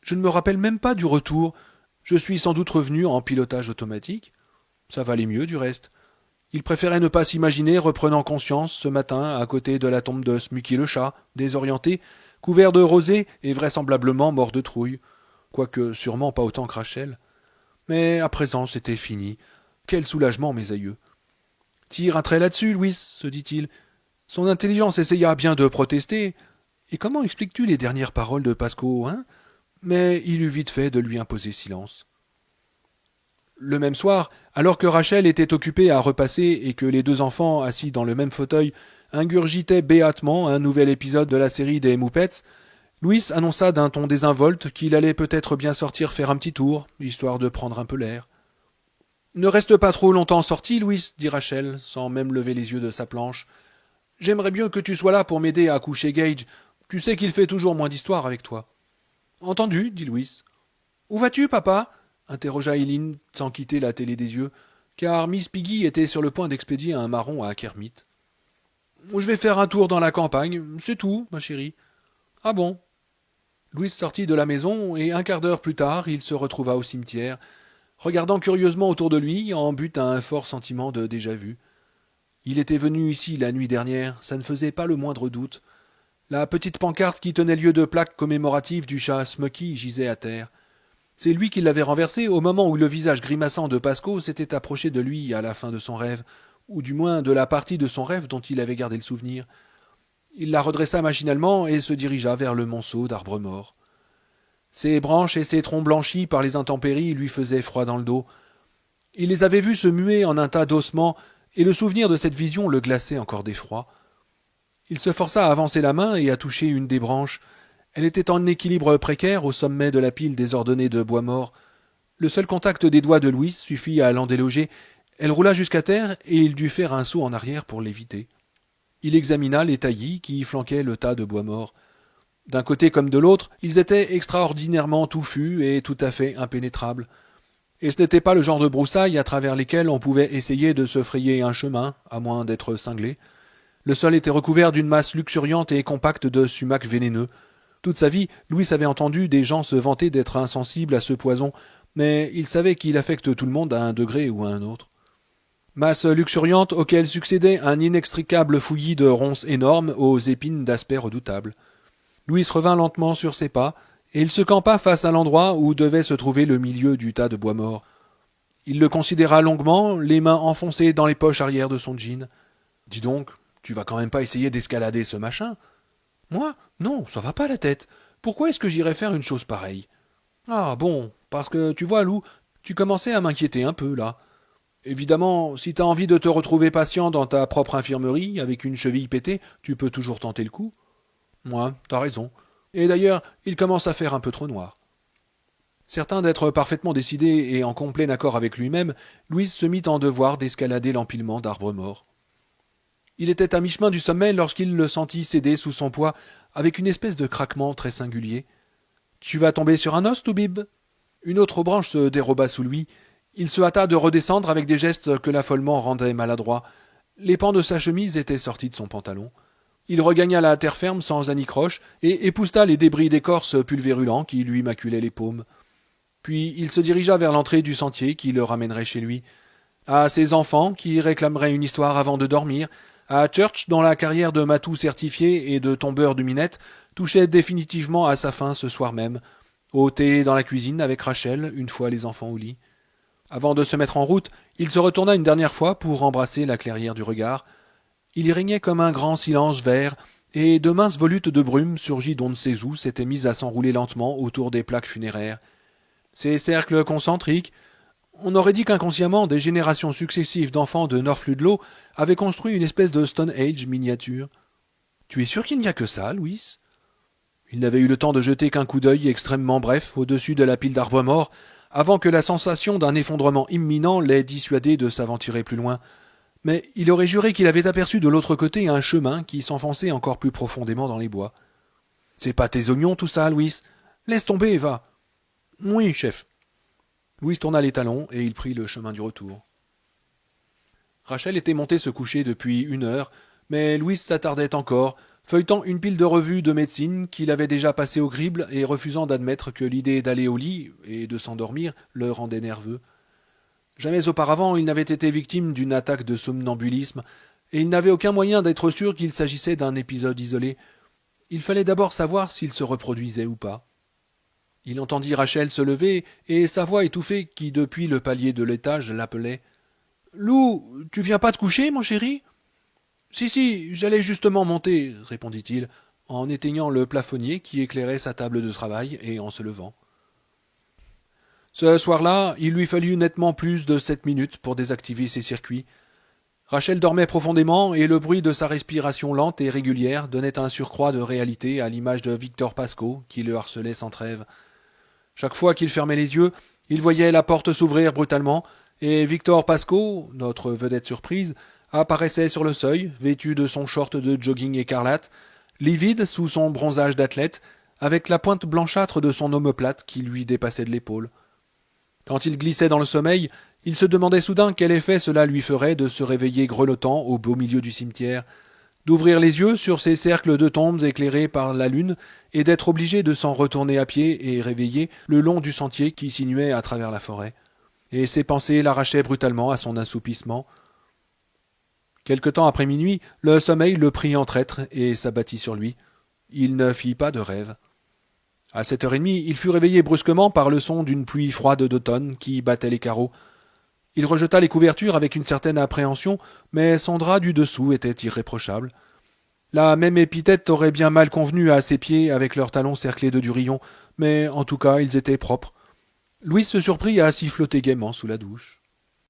Je ne me rappelle même pas du retour. Je suis sans doute revenu en pilotage automatique. Ça valait mieux du reste. Il préférait ne pas s'imaginer reprenant conscience ce matin à côté de la tombe de Smucky le chat, désorienté, couvert de rosée et vraisemblablement mort de trouille, quoique sûrement pas autant que Rachel. Mais à présent c'était fini. Quel soulagement, mes aïeux. Tire un trait là-dessus, Louis, se dit-il. Son intelligence essaya bien de protester. Et comment expliques-tu les dernières paroles de Pasco, hein? Mais il eut vite fait de lui imposer silence. Le même soir, alors que Rachel était occupée à repasser et que les deux enfants, assis dans le même fauteuil, ingurgitaient béatement un nouvel épisode de la série des Muppets, Louis annonça d'un ton désinvolte qu'il allait peut-être bien sortir faire un petit tour, histoire de prendre un peu l'air. « Ne reste pas trop longtemps sorti, Louis, dit Rachel, sans même lever les yeux de sa planche. J'aimerais bien que tu sois là pour m'aider à coucher Gage. Tu sais qu'il fait toujours moins d'histoire avec toi. Entendu, dit Louis. Où vas-tu, papa? Interrogea Eileen sans quitter la télé des yeux, car Miss Piggy était sur le point d'expédier un marron à Kermit. Je vais faire un tour dans la campagne, c'est tout, ma chérie. Ah bon? Louis sortit de la maison et un quart d'heure plus tard, il se retrouva au cimetière, regardant curieusement autour de lui en but à un fort sentiment de déjà-vu. Il était venu ici la nuit dernière, ça ne faisait pas le moindre doute. La petite pancarte qui tenait lieu de plaque commémorative du chat Smucky gisait à terre. C'est lui qui l'avait renversée au moment où le visage grimaçant de Pasco s'était approché de lui à la fin de son rêve, ou du moins de la partie de son rêve dont il avait gardé le souvenir. Il la redressa machinalement et se dirigea vers le monceau d'arbres morts. Ses branches et ses troncs blanchis par les intempéries lui faisaient froid dans le dos. Il les avait vus se muer en un tas d'ossements, et le souvenir de cette vision le glaçait encore d'effroi. Il se força à avancer la main et à toucher une des branches. Elle était en équilibre précaire au sommet de la pile désordonnée de bois mort. Le seul contact des doigts de Louis suffit à l'en déloger. Elle roula jusqu'à terre et il dut faire un saut en arrière pour l'éviter. Il examina les taillis qui flanquaient le tas de bois mort. D'un côté comme de l'autre, ils étaient extraordinairement touffus et tout à fait impénétrables. Et ce n'était pas le genre de broussailles à travers lesquelles on pouvait essayer de se frayer un chemin, à moins d'être cinglé. Le sol était recouvert d'une masse luxuriante et compacte de sumacs vénéneux. Toute sa vie, Louis avait entendu des gens se vanter d'être insensibles à ce poison, mais il savait qu'il affecte tout le monde à un degré ou à un autre. Masse luxuriante auquel succédait un inextricable fouillis de ronces énormes aux épines d'aspect redoutable. Louis revint lentement sur ses pas, et il se campa face à l'endroit où devait se trouver le milieu du tas de bois mort. Il le considéra longuement, les mains enfoncées dans les poches arrière de son jean. « Dis donc, tu vas quand même pas essayer d'escalader ce machin? » Moi? Non, ça va pas la tête. Pourquoi est-ce que j'irais faire une chose pareille? Ah bon, parce que tu vois, Lou, tu commençais à m'inquiéter un peu, là. Évidemment, si t'as envie de te retrouver patient dans ta propre infirmerie, avec une cheville pétée, tu peux toujours tenter le coup. Moi, t'as raison. Et d'ailleurs, il commence à faire un peu trop noir. Certain d'être parfaitement décidé et en complet accord avec lui-même, Louise se mit en devoir d'escalader l'empilement d'arbres morts. Il était à mi-chemin du sommet lorsqu'il le sentit céder sous son poids, avec une espèce de craquement très singulier. « Tu vas tomber sur un os, Toubib ?» Une autre branche se déroba sous lui. Il se hâta de redescendre avec des gestes que l'affolement rendait maladroit. Les pans de sa chemise étaient sortis de son pantalon. Il regagna la terre ferme sans anicroche et épousta les débris d'écorce pulvérulents qui lui maculaient les paumes. Puis il se dirigea vers l'entrée du sentier qui le ramènerait chez lui. À ses enfants qui réclameraient une histoire avant de dormir, À Church, dont la carrière de matou certifié et de tombeur de minettes touchait définitivement à sa fin ce soir même, au thé dans la cuisine avec Rachel, une fois les enfants au lit. Avant de se mettre en route, il se retourna une dernière fois pour embrasser la clairière du regard. Il y régnait comme un grand silence vert, et de minces volutes de brume, surgies d'on ne sait où, s'étaient mises à s'enrouler lentement autour des plaques funéraires. Ces cercles concentriques, on aurait dit qu'inconsciemment, des générations successives d'enfants de North Ludlow avaient construit une espèce de Stone Age miniature. Tu es sûr qu'il n'y a que ça, Louis? Il n'avait eu le temps de jeter qu'un coup d'œil extrêmement bref au-dessus de la pile d'arbres morts, avant que la sensation d'un effondrement imminent l'ait dissuadé de s'aventurer plus loin. Mais il aurait juré qu'il avait aperçu de l'autre côté un chemin qui s'enfonçait encore plus profondément dans les bois. C'est pas tes oignons tout ça, Louis? Laisse tomber et va. Oui, chef. Louis tourna les talons et il prit le chemin du retour. Rachel était montée se coucher depuis 1 heure, mais Louis s'attardait encore, feuilletant une pile de revues de médecine qu'il avait déjà passées au crible et refusant d'admettre que l'idée d'aller au lit et de s'endormir le rendait nerveux. Jamais auparavant il n'avait été victime d'une attaque de somnambulisme, et il n'avait aucun moyen d'être sûr qu'il s'agissait d'un épisode isolé. Il fallait d'abord savoir s'il se reproduisait ou pas. Il entendit Rachel se lever, et sa voix étouffée, qui depuis le palier de l'étage l'appelait. « Lou, tu viens pas te coucher, mon chéri ?»« Si, j'allais justement monter, » répondit-il, en éteignant le plafonnier qui éclairait sa table de travail et en se levant. Ce soir-là, il lui fallut nettement plus de 7 minutes pour désactiver ses circuits. Rachel dormait profondément et le bruit de sa respiration lente et régulière donnait un surcroît de réalité à l'image de Victor Pascoe qui le harcelait sans trêve. Chaque fois qu'il fermait les yeux, il voyait la porte s'ouvrir brutalement et Victor Pascoe, notre vedette surprise, apparaissait sur le seuil, vêtu de son short de jogging écarlate, livide sous son bronzage d'athlète, avec la pointe blanchâtre de son omoplate qui lui dépassait de l'épaule. Quand il glissait dans le sommeil, il se demandait soudain quel effet cela lui ferait de se réveiller grelottant au beau milieu du cimetière, d'ouvrir les yeux sur ces cercles de tombes éclairés par la lune et d'être obligé de s'en retourner à pied et réveillé le long du sentier qui sinuait à travers la forêt. Et ses pensées l'arrachaient brutalement à son assoupissement. Quelque temps après minuit, le sommeil le prit en traître et s'abattit sur lui. Il ne fit pas de rêve. À 7h30, il fut réveillé brusquement par le son d'une pluie froide d'automne qui battait les carreaux. Il rejeta les couvertures avec une certaine appréhension, mais son drap du dessous était irréprochable. La même épithète aurait bien mal convenu à ses pieds avec leurs talons cerclés de durillon, mais en tout cas ils étaient propres. Louis se surprit à s'y flotter gaiement sous la douche.